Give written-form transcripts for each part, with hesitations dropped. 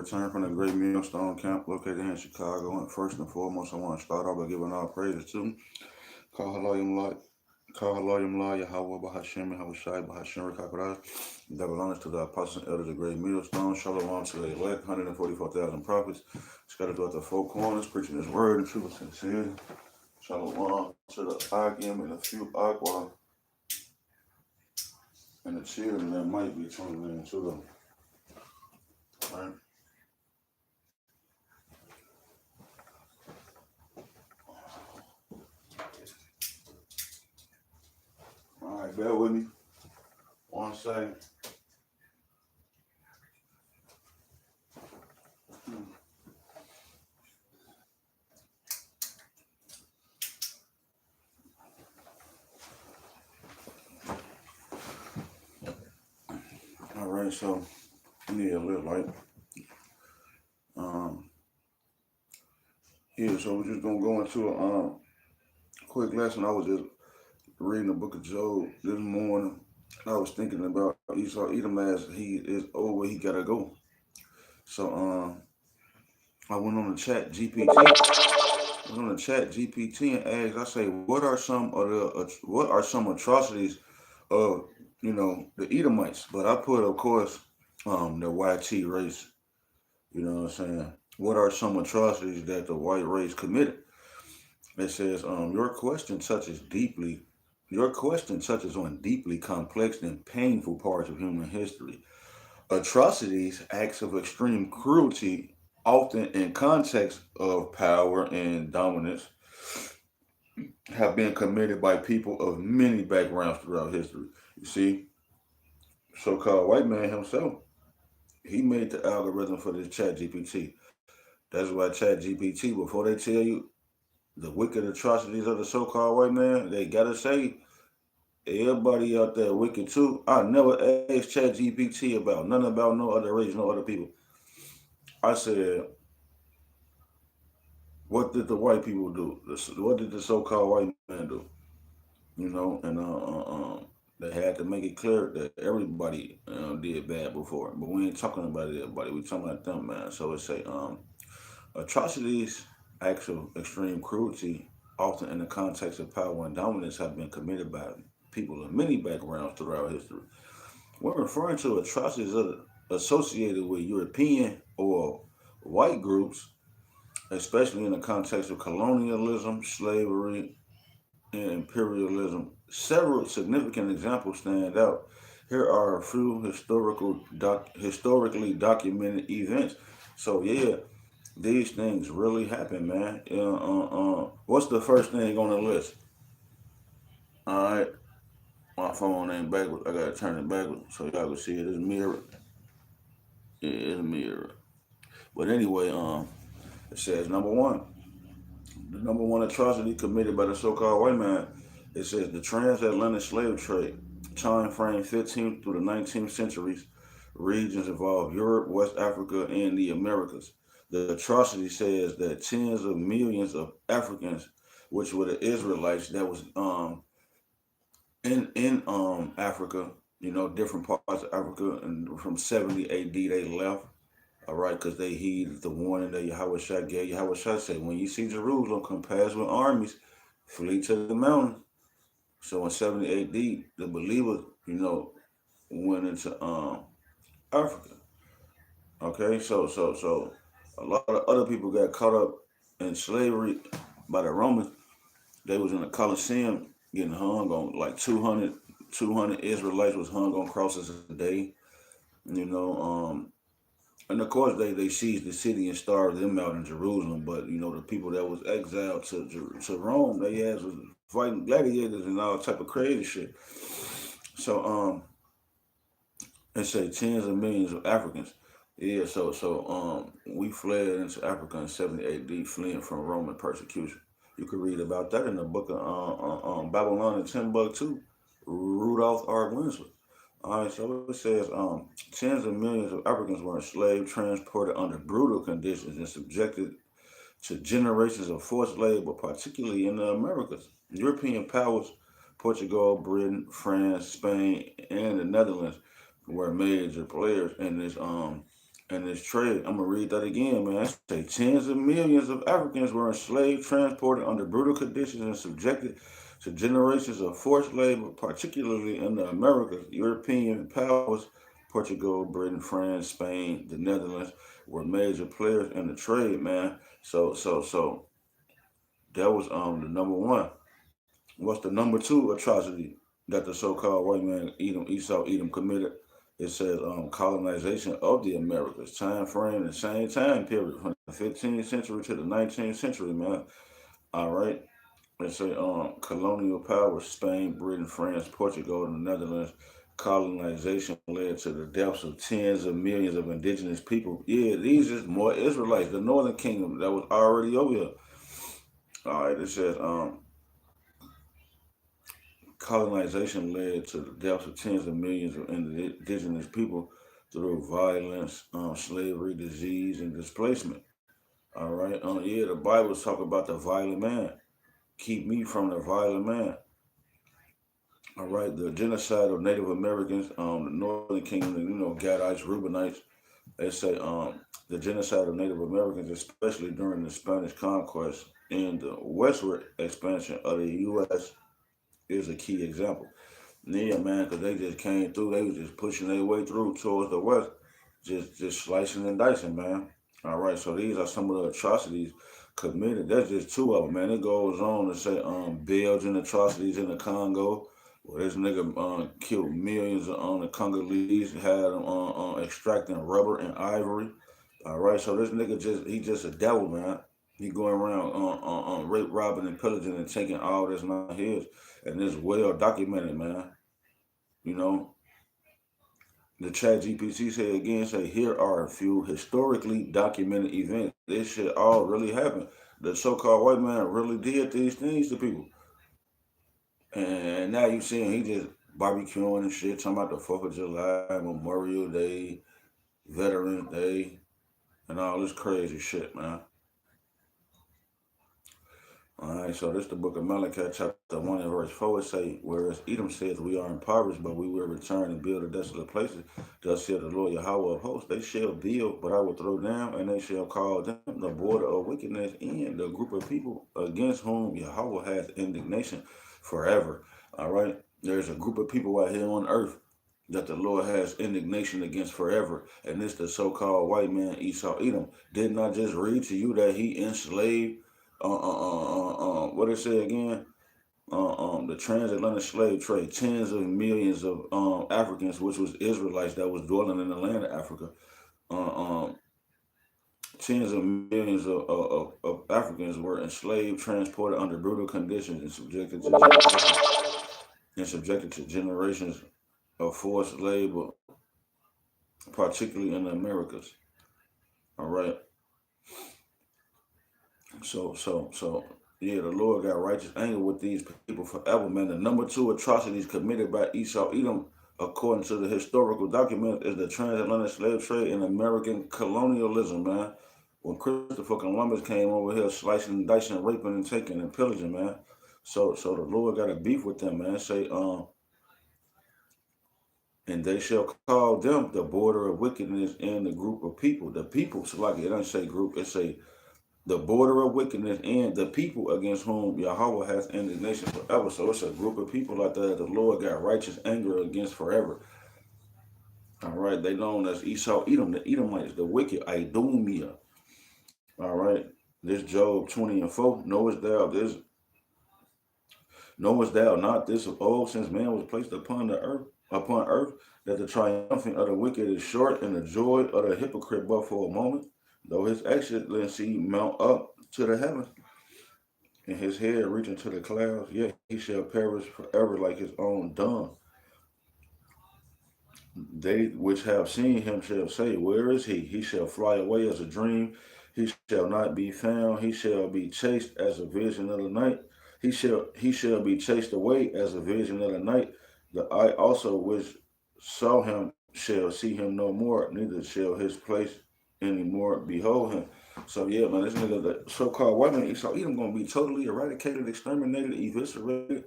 return from the Great Millstone Camp located here in Chicago. And first and foremost, I want to start off by giving all praises to Kahalayim La Yahweh Bahashem Yahushai Bahashem Rakakraj. Double honors to the apostles and elders of Great Millstone. Shalom to the elect, 144,000 prophets scattered throughout the four corners, preaching his word in truth and sincerity. Shalom to the Akim and the few Aqua and the children that might be tuning in to them. Right? All right, bear with me. 1 second. All right, so I need a little light. So we're just gonna go into a quick lesson. I was just reading the book of Job this morning. I was thinking about Esau Edom as he is over where he gotta go. So I went on the chat GPT. I went on the chat GPT and asked, I say, what are some atrocities of the Edomites? But I put, of course, the YT race. You know what I'm saying? What are some atrocities that the white race committed? It says, your question touches on deeply complex and painful parts of human history. Atrocities, acts of extreme cruelty, often in context of power and dominance, have been committed by people of many backgrounds throughout history. You see, so-called white man himself, he made the algorithm for this chat GPT. That's why chat GPT, before they tell you the wicked atrocities of the so-called white man, they gotta say everybody out there wicked too. I never asked chat GPT about nothing about no other race, no other people. I said, what did the white people do? What did the so-called white man do? And they had to make it clear that everybody did bad before, but we ain't talking about everybody. We talking about them, man. So it say, atrocities, acts of extreme cruelty, often in the context of power and dominance, have been committed by people of many backgrounds throughout history. We're referring to atrocities associated with European or white groups, especially in the context of colonialism, slavery, and imperialism. Several significant examples stand out. Here are a few historically documented events. So yeah, these things really happen, man. What's the first thing on the list? All right, my phone ain't backwards. I gotta turn it backwards so y'all can see it. It's mirrored. Yeah, it's mirrored. But anyway, it says number one, the number one atrocity committed by the so-called white man. It says the transatlantic slave trade, time frame 15th through the 19th centuries, regions involve Europe, West Africa, and the Americas. The atrocity says that tens of millions of Africans, which were the Israelites that was in Africa, different parts of Africa, and from 70 AD they left. All right, because they heeded the warning that Yahweh Shai gave. Yahweh Shai said, when you see Jerusalem compassed with armies, flee to the mountains. So in 70 AD, the believers, went into Africa. Okay, so a lot of other people got caught up in slavery by the Romans. They was in the Colosseum getting hung on like 200 Israelites was hung on crosses a day. You know, and of course they seized the city and starved them out in Jerusalem. But the people that was exiled to Rome, they ass was fighting gladiators and all type of crazy shit. So they say tens of millions of Africans. Yeah, so we fled into Africa in 70 AD, fleeing from Roman persecution. You could read about that in the book of Babylon and Timbuktu, Rudolph R. Winslow. All right, so it says tens of millions of Africans were enslaved, transported under brutal conditions, and subjected to generations of forced labor, particularly in the Americas. European powers, Portugal, Britain, France, Spain, and the Netherlands were major players in this And this trade, I'm gonna read that again, man. It say tens of millions of Africans were enslaved, transported under brutal conditions, and subjected to generations of forced labor, particularly in the Americas. European powers, Portugal, Britain, France, Spain, the Netherlands, were major players in the trade, man. So that was the number one. What's the number two atrocity that the so-called white man Esau Edom committed? It says colonization of the Americas. Time frame, the same time period from the 15th century to the 19th century, man. All right. It say colonial powers: Spain, Britain, France, Portugal, and the Netherlands. Colonization led to the deaths of tens of millions of indigenous people. Yeah, these is more Israelites, the Northern Kingdom that was already over here. All right. It says colonization led to the deaths of tens of millions of indigenous people through violence, slavery, disease, and displacement. All right. Yeah, the Bible talk about the violent man. Keep me from the violent man. All right. The genocide of Native Americans, the Northern Kingdom, Gadites, Reubenites. They say the genocide of Native Americans, especially during the Spanish conquest and the westward expansion of the U.S., is a key example. Yeah, man, because they just came through. They was just pushing their way through towards the west, just slicing and dicing, man. All right, so these are some of the atrocities committed. That's just two of them, man. It goes on to say Belgian atrocities in the Congo, where this nigga killed millions on the Congolese, had them extracting rubber and ivory. All right, so this nigga he just a devil, man. He going around rape, robbing, and pillaging and taking all that's not his, and it's well documented, man. You know, the chat GPT say again, say here are a few historically documented events. This shit all really happened. The so-called white man really did these things to people. And now you seeing he just barbecuing and shit, talking about the 4th of July, Memorial Day, Veterans Day, and all this crazy shit, man. Alright, so this is the book of Malachi, chapter 1 and verse 4. It say, whereas Edom says, we are impoverished, but we will return and build the desolate places. Thus said the Lord Yahweh of hosts, they shall build, but I will throw down, and they shall call them the border of wickedness and the group of people against whom Yahweh has indignation forever. Alright, there's a group of people out here on earth that the Lord has indignation against forever. And this the so-called white man Esau Edom. Didn't I just read to you that he enslaved what it say again? The transatlantic slave trade, tens of millions of Africans, which was Israelites that was dwelling in the land of Africa. Uh, um, Tens of millions of Africans were enslaved, transported under brutal conditions, and subjected to generations of forced labor, particularly in the Americas. All right. So, yeah, the Lord got righteous anger with these people forever, man. The number two atrocities committed by Esau Edom, according to the historical documents, is the transatlantic slave trade and American colonialism, man. When Christopher Columbus came over here slicing, dicing, raping, and taking and pillaging, man. So the Lord got a beef with them, man. Say, and they shall call them the border of wickedness and the group of people. The people, so like it doesn't say group, it say the border of wickedness and the people against whom Yahweh has indignation forever. So it's a group of people like that the Lord got righteous anger against forever. All right, they known as Esau Edom, the Edomites, the wicked, Idumea. All right, this Job 20 and 4. Knowest thou not this of old, since man was placed upon earth, that the triumphing of the wicked is short, and the joy of the hypocrite but for a moment, though his excellency mount up to the heavens, and his head reaching to the clouds, yet he shall perish forever like his own dung. They which have seen him shall say, where is he? He shall fly away as a dream. He shall not be found. He shall be chased as a vision of the night. He shall be chased away as a vision of the night. The eye also which saw him shall see him no more, neither shall his place any more behold him. So yeah, man, this nigga, the so-called white man Esau Edom, gonna be totally eradicated, exterminated, eviscerated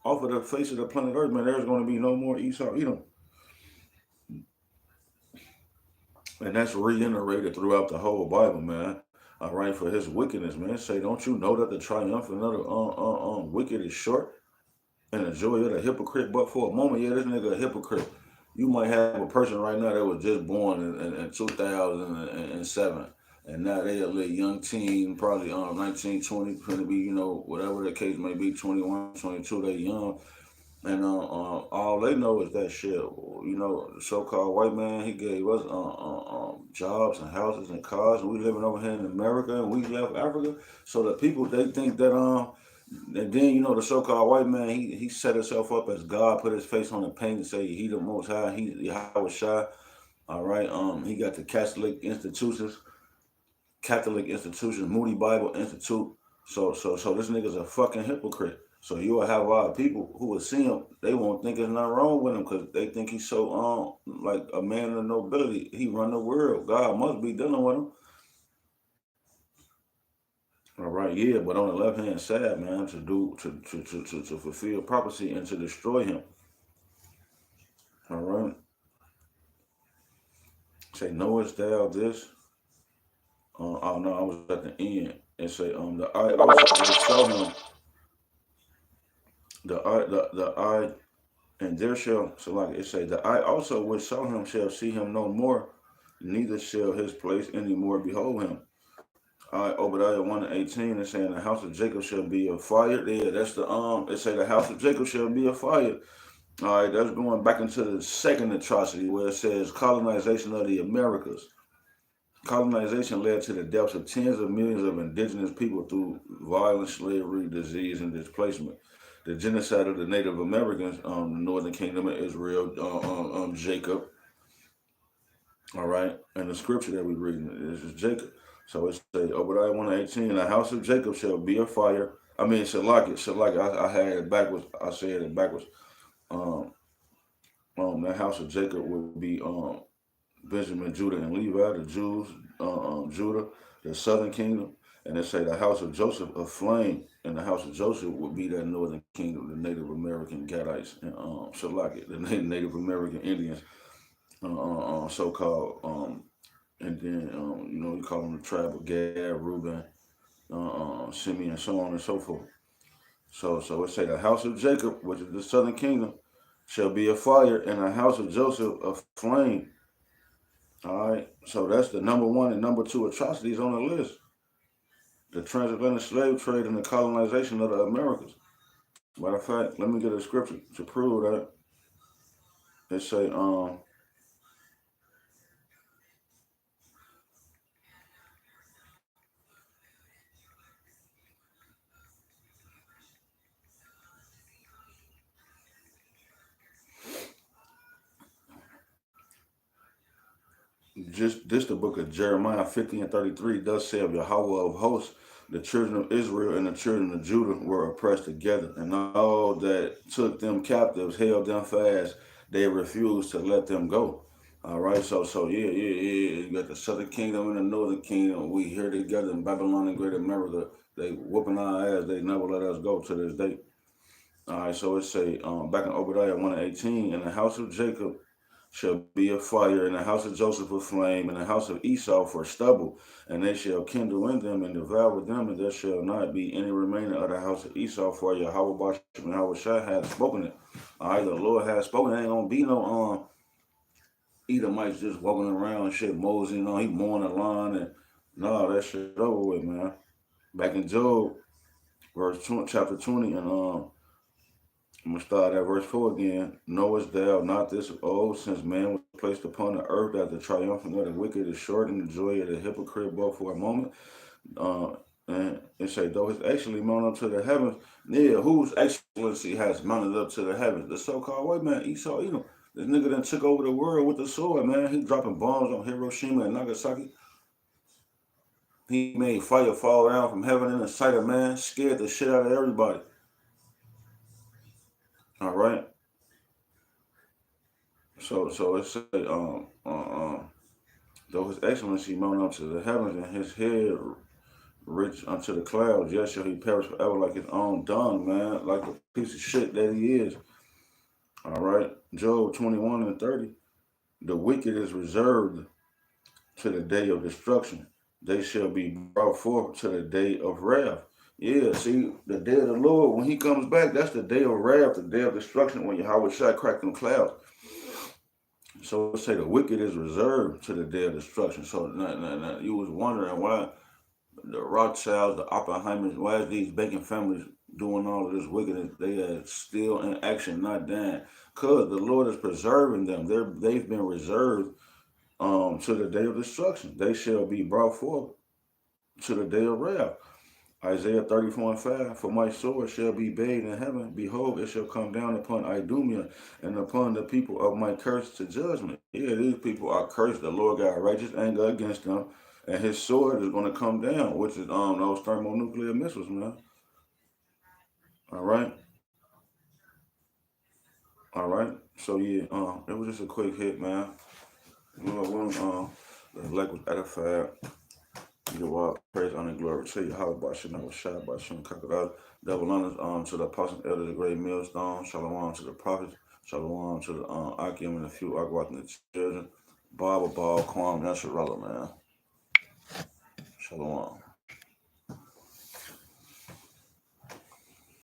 off of the face of the planet Earth, man. There's gonna be no more Esau Edom. And that's reiterated throughout the whole Bible, man. All right, for his wickedness, man. Say, don't you know that the triumphant of the wicked is short, and the joy of the hypocrite but for a moment? Yeah, this nigga a hypocrite. You might have a person right now that was just born in 2007, and now they a little young teen, probably 19, 20, going to be, whatever the case may be, 21, 22, they young. And all they know is that shit. The so-called white man, he gave us jobs and houses and cars, and we living over here in America, and we left Africa. So the people, they think that and then the so-called white man, he set himself up as God, put his face on the paint and say he the Most High, he Yahweh Shai. All right, he got the Catholic institutions, Moody Bible Institute. So this nigga's a fucking hypocrite. So you will have a lot of people who will see him, they won't think there's nothing wrong with him because they think he's so like a man of nobility. He run the world. God must be dealing with him. All right, yeah, but on the left hand side, man, to fulfill prophecy and to destroy him. All right, say knowest thou this? Oh no, I was at the end and say the eye also will show him the eye. And there shall, so like it say, the eye also which saw him shall see him no more, neither shall his place any more behold him. All right, Obadiah 1 and 18 is saying the house of Jacob shall be a fire. Yeah, that's it say the house of Jacob shall be a fire. All right, that's going back into the second atrocity where it says colonization of the Americas. Colonization led to the deaths of tens of millions of indigenous people through violence, slavery, disease, and displacement. The genocide of the Native Americans, the Northern Kingdom of Israel, Jacob. All right, and the scripture that we read is Jacob. So it says, Obadiah 1:18, the house of Jacob shall be a fire. I mean, Shalak, I had it backwards. I said it backwards. Um, the house of Jacob would be Benjamin, Judah, and Levi, the Jews, Judah, the southern kingdom, and they say the house of Joseph a flame, and the house of Joseph would be that northern kingdom, the Native American Gadites, and Shalaki, the Native American Indians, so-called, and then you call them the tribe of Gad, Reuben, Simeon, so on and so forth. So it say the house of Jacob, which is the southern kingdom, shall be a fire, and the house of Joseph a flame. All right, so that's the number one and number two atrocities on the list: the transatlantic slave trade and the colonization of the Americas. Matter of fact, let me get a scripture to prove that. It say, just this the book of Jeremiah 50 and 33. Thus saith Yahweh of hosts, the children of Israel and the children of Judah were oppressed together, and all that took them captives held them fast. They refused to let them go. All right, so yeah. You got the southern kingdom and the northern kingdom. We here together in Babylon and Great America. They whooping our ass. They never let us go to this day. All right, so it say back in Obadiah 1 and 18, and the house of Jacob shall be a fire, and the house of Joseph a flame, and the house of Esau for stubble, and they shall kindle in them and devour them, and there shall not be any remainder of the house of Esau, for Yahweh Bashem and Yahweh Shai has spoken it. All right, the Lord has spoken. There ain't gonna be no Edomites just walking around and shit, moseying on, he mowing the lawn, and no, that shit over with, man. Back in Job, chapter 20, and I'm gonna start at verse 4 again. Knowest thou not this of old, since man was placed upon the earth, that the triumphant of the wicked is short, and the joy of the hypocrite but for a moment? Uh, and it say, though his excellency mounted up to the heavens, yeah, whose excellency has mounted up to the heavens? The so-called white man, Esau Edom. This nigga done took over the world with the sword, man. He dropping bombs on Hiroshima and Nagasaki. He made fire fall down from heaven in the sight of man, scared the shit out of everybody. All right. So it say, though his excellency mounted up to the heavens and his head reach unto the clouds, yet shall he perish forever like his own dung, man, like the piece of shit that he is. All right. Job 21 and 30. The wicked is reserved to the day of destruction. They shall be brought forth to the day of wrath. Yeah, see, the day of the Lord, when he comes back, that's the day of wrath, the day of destruction, when Yahweh shall crack them clouds. So it say the wicked is reserved to the day of destruction. So now, you was wondering why the Rothschilds, the Oppenheimers, why is these banking families doing all of this wickedness? They are still in action, not dying. Because the Lord is preserving them. They've been reserved to the day of destruction. They shall be brought forth to the day of wrath. Isaiah 34:5, for my sword shall be bathed in heaven. Behold, it shall come down upon Idumea and upon the people of my curse to judgment. Yeah, these people are cursed. The Lord got righteous anger against them, and his sword is going to come down, which is those thermonuclear missiles, man. All right, all right. So yeah, it was just a quick hit, man. The elect was edified. You walk, praise, honor, and glory to you. How about Shana was shot by Shun Kakadal? Double honors to the apostles, elders, the great millstone. Shalom to the prophets. Shalom to the Akim and a few Akwat and the children. Bible Ball, Kwam, that's your man. Shalom.